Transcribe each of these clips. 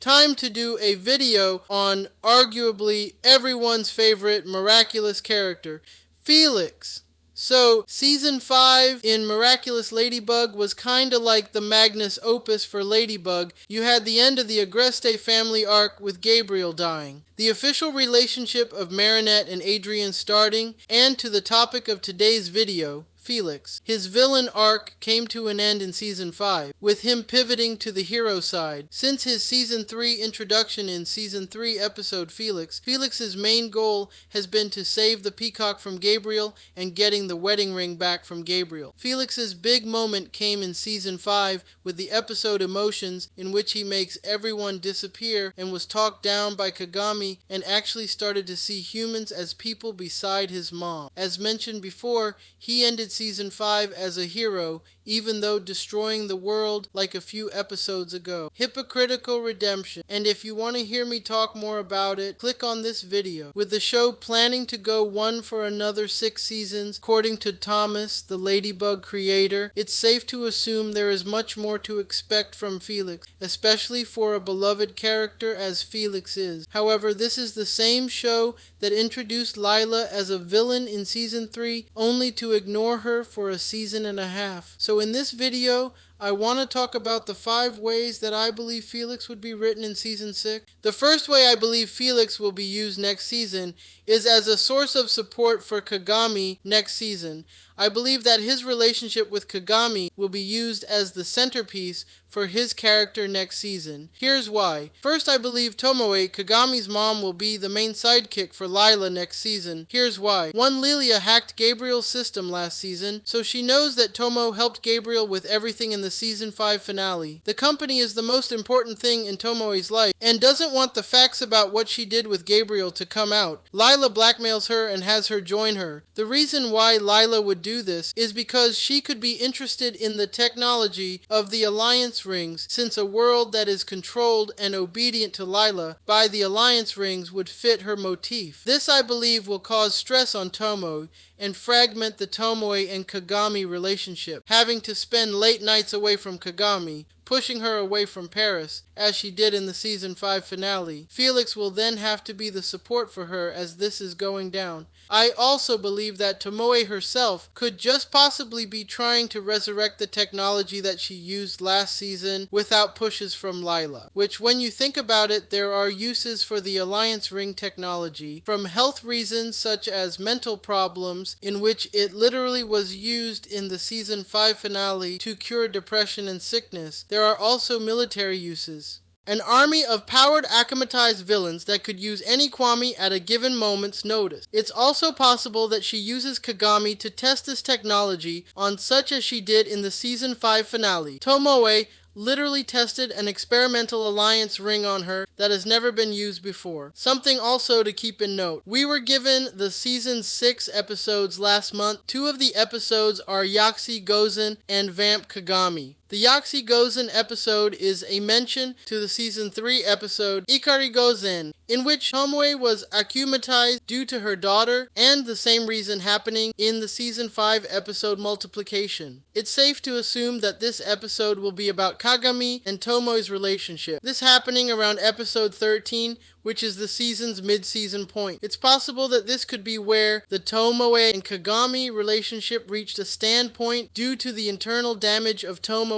time to do a video on arguably everyone's favorite miraculous character, Felix. So, Season 5 in Miraculous Ladybug was kinda like the magnus opus for Ladybug. You had the end of the Agreste family arc with Gabriel dying, the official relationship of Marinette and Adrian starting, and to the topic of today's video, Felix. His villain arc came to an end in Season 5, with him pivoting to the hero side. Since his Season 3 introduction in Season 3 episode Felix, Felix's main goal has been to save the peacock from Gabriel and getting the wedding ring back from Gabriel. Felix's big moment came in Season 5 with the episode Emotions, in which he makes everyone disappear and was talked down by Kagami and actually started to see humans as people beside his mom. As mentioned before, he ended Season 5 as a hero, even though destroying the world like a few episodes ago. Hypocritical redemption. And if you want to hear me talk more about it, click on this video. With the show planning to go one for another 6 seasons, according to Thomas, the Ladybug creator, it's safe to assume there is much more to expect from Felix, especially for a beloved character as Felix is. However, this is the same show that introduced Lila as a villain in Season 3, only to ignore her for a season and a half. So in this video, I want to talk about the 5 ways that I believe Felix would be written in Season 6. The first way I believe Felix will be used next season is as a source of support for Kagami next season. I believe that his relationship with Kagami will be used as the centerpiece for his character next season. Here's why. First, I believe Tomoe, Kagami's mom, will be the main sidekick for Lila next season. Here's why. One, Lilia hacked Gabriel's system last season, so she knows that Tomo helped Gabriel with everything in the Season 5 finale. The company is the most important thing in Tomoe's life and doesn't want the facts about what she did with Gabriel to come out. Lila blackmails her and has her join her. The reason why Lila would do this is because she could be interested in the technology of the Alliance Rings, since a world that is controlled and obedient to Lila by the Alliance Rings would fit her motif. This, I believe, will cause stress on Tomo and fragment the Tomoe and Kagami relationship, having to spend late nights away from Kagami, pushing her away from Paris, as she did in the Season 5 finale. Felix will then have to be the support for her as this is going down. I also believe that Tomoe herself could just possibly be trying to resurrect the technology that she used last season without pushes from Lila, which, when you think about it, there are uses for the Alliance Ring technology, from health reasons such as mental problems, in which it literally was used in the Season 5 finale to cure depression and sickness. There are also military uses. An army of powered akumatized villains that could use any Kwami at a given moment's notice. It's also possible that she uses Kagami to test this technology on, such as she did in the Season 5 finale. Tomoe literally tested an experimental alliance ring on her that has never been used before. Something also to keep in note. We were given the Season 6 episodes last month. 2 of the episodes are Yaxi Gozen and Vamp Kagami. The Yaxi Gozen episode is a mention to the Season 3 episode Ikari Gozen, in which Tomoe was akumatized due to her daughter, and the same reason happening in the Season 5 episode Multiplication. It's safe to assume that this episode will be about Kagami and Tomoe's relationship. This happening around episode 13, which is the season's mid-season point. It's possible that this could be where the Tomoe and Kagami relationship reached a standpoint due to the internal damage of Tomoe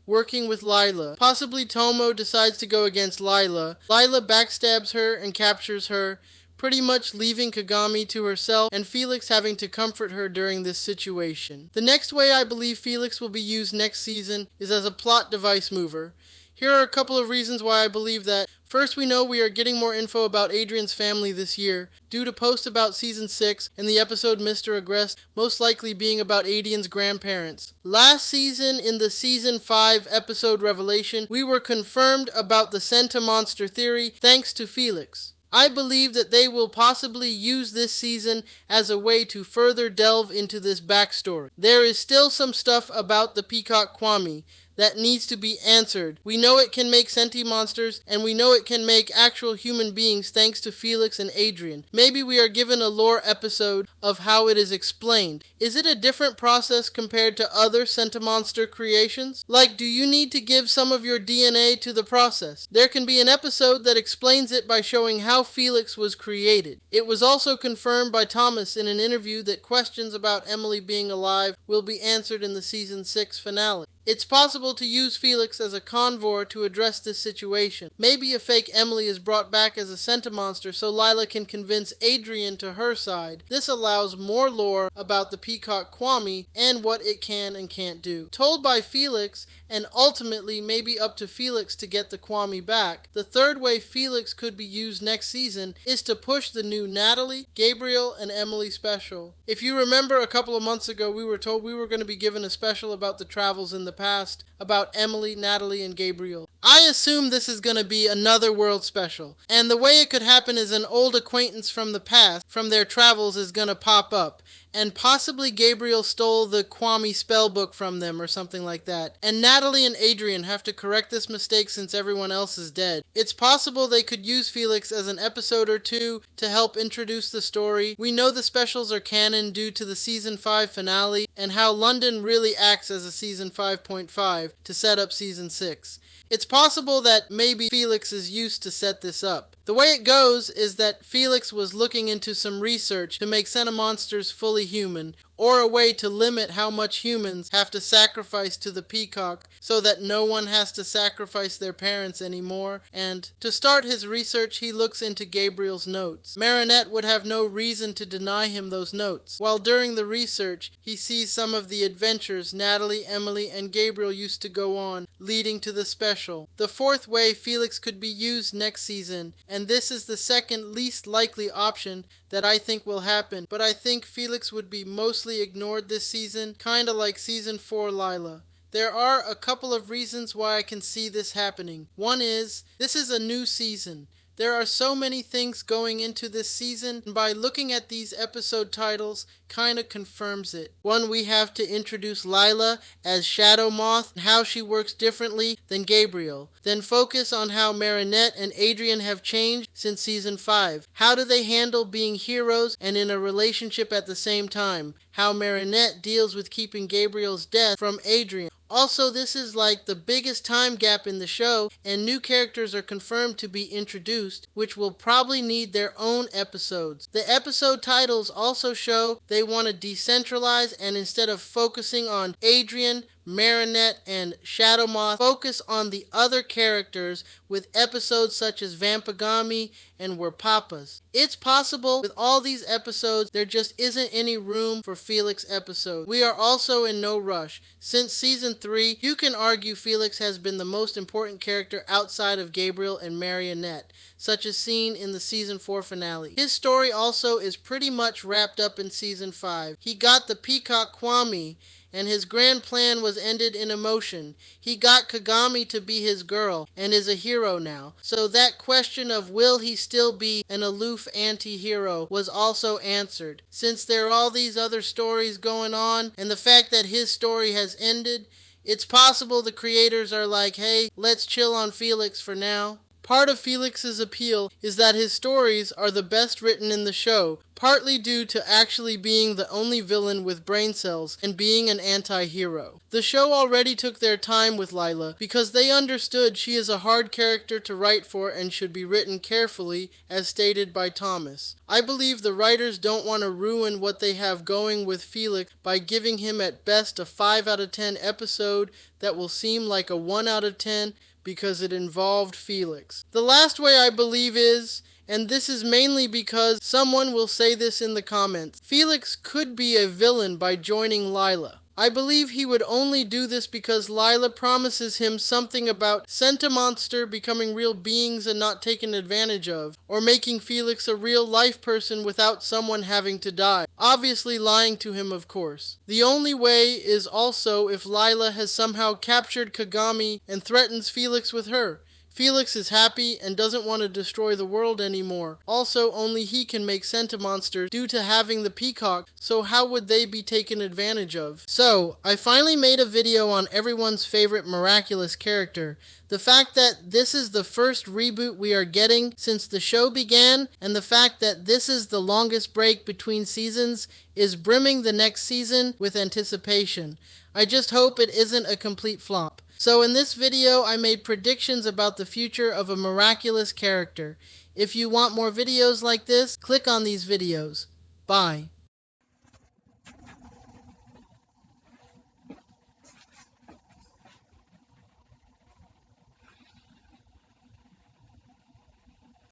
working with Lila. Possibly Tomo decides to go against Lila. Lila backstabs her and captures her, pretty much leaving Kagami to herself and Felix having to comfort her during this situation. The next way I believe Felix will be used next season is as a plot device mover. Here are a couple of reasons why I believe that. First, we know we are getting more info about Adrian's family this year, due to posts about Season 6 and the episode Mr. Agreste most likely being about Adrian's grandparents. Last season, in the Season 5 episode Revelation, we were confirmed about the Senta Monster theory thanks to Felix. I believe that they will possibly use this season as a way to further delve into this backstory. There is still some stuff about the Peacock Kwami that needs to be answered. We know it can make sentient monsters, and we know it can make actual human beings thanks to Felix and Adrian. Maybe we are given a lore episode of how it is explained. Is it a different process compared to other Sentimonster creations? Like, do you need to give some of your DNA to the process? There can be an episode that explains it by showing how Felix was created. It was also confirmed by Thomas in an interview that questions about Emily being alive will be answered in the season 6 finale. It's possible to use Felix as a convor to address this situation. Maybe a fake Emily is brought back as a Sentimonster so Lila can convince Adrian to her side. This allows more lore about the peacock Kwame and what it can and can't do. Told by Felix, and ultimately maybe up to Felix to get the Kwame back, the third way Felix could be used next season is to push the new Natalie, Gabriel, and Emily special. If you remember, a couple of months ago we were told we were going to be given a special about the travels in the past, about Emily, Natalie, and Gabriel. I assume this is going to be another world special, and the way it could happen is an old acquaintance from the past, from their travels, is going to pop up, and possibly Gabriel stole the Kwame spellbook from them or something like that, and Natalie and Adrian have to correct this mistake since everyone else is dead. It's possible they could use Felix as an episode or two to help introduce the story. We know the specials are canon due to the season 5 finale and how London really acts as a season 5.5 to set up season 6. It's possible that maybe Felix is used to set this up. The way it goes is that Felix was looking into some research to make Sentimonsters fully human, or a way to limit how much humans have to sacrifice to the peacock so that no one has to sacrifice their parents anymore, and to start his research he looks into Gabriel's notes. Marinette would have no reason to deny him those notes. While during the research he sees some of the adventures Natalie, Emily, and Gabriel used to go on, leading to the special. The fourth way Felix could be used next season, and this is the second least likely option that I think will happen, but I think Felix would be mostly ignored this season, kinda like season 4 Lila. There are a couple of reasons why I can see this happening. One is, this is a new season. There are so many things going into this season, and by looking at these episode titles, kinda confirms it. One, we have to introduce Lila as Shadow Moth and how she works differently than Gabriel. Then focus on how Marinette and Adrian have changed since season 5. How do they handle being heroes and in a relationship at the same time? How Marinette deals with keeping Gabriel's death from Adrian. Also, this is like the biggest time gap in the show, and new characters are confirmed to be introduced, which will probably need their own episodes. The episode titles also show they want to decentralize, and instead of focusing on Adrian, Marinette, and Shadow Moth, focus on the other characters with episodes such as Vampagami and We're Papas. It's possible with all these episodes there just isn't any room for Felix episodes. We are also in no rush. Since season 3, you can argue Felix has been the most important character outside of Gabriel and Marinette, such as seen in the season 4 finale. His story also is pretty much wrapped up in season 5. He got the peacock Kwame, and his grand plan was ended in emotion. He got Kagami to be his girl, and is a hero now. So that question of will he still be an aloof anti-hero was also answered. Since there are all these other stories going on, and the fact that his story has ended, it's possible the creators are like, hey, let's chill on Felix for now. Part of Felix's appeal is that his stories are the best written in the show, partly due to actually being the only villain with brain cells and being an anti-hero. The show already took their time with Lila because they understood she is a hard character to write for and should be written carefully, as stated by Thomas. I believe the writers don't want to ruin what they have going with Felix by giving him at best a 5 out of 10 episode that will seem like a 1 out of 10 because it involved Felix. The last way I believe is, and this is mainly because someone will say this in the comments, Felix could be a villain by joining Lila. I believe he would only do this because Lila promises him something about Sentimonster becoming real beings and not taken advantage of, or making Felix a real life person without someone having to die. Obviously lying to him, of course. The only way is also if Lila has somehow captured Kagami and threatens Felix with her. Felix is happy and doesn't want to destroy the world anymore. Also, only he can make centimonsters due to having the peacock, so how would they be taken advantage of? So, I finally made a video on everyone's favorite Miraculous character. The fact that this is the first reboot we are getting since the show began, and the fact that this is the longest break between seasons, is brimming the next season with anticipation. I just hope it isn't a complete flop. So in this video, I made predictions about the future of a Miraculous character. If you want more videos like this, click on these videos. Bye.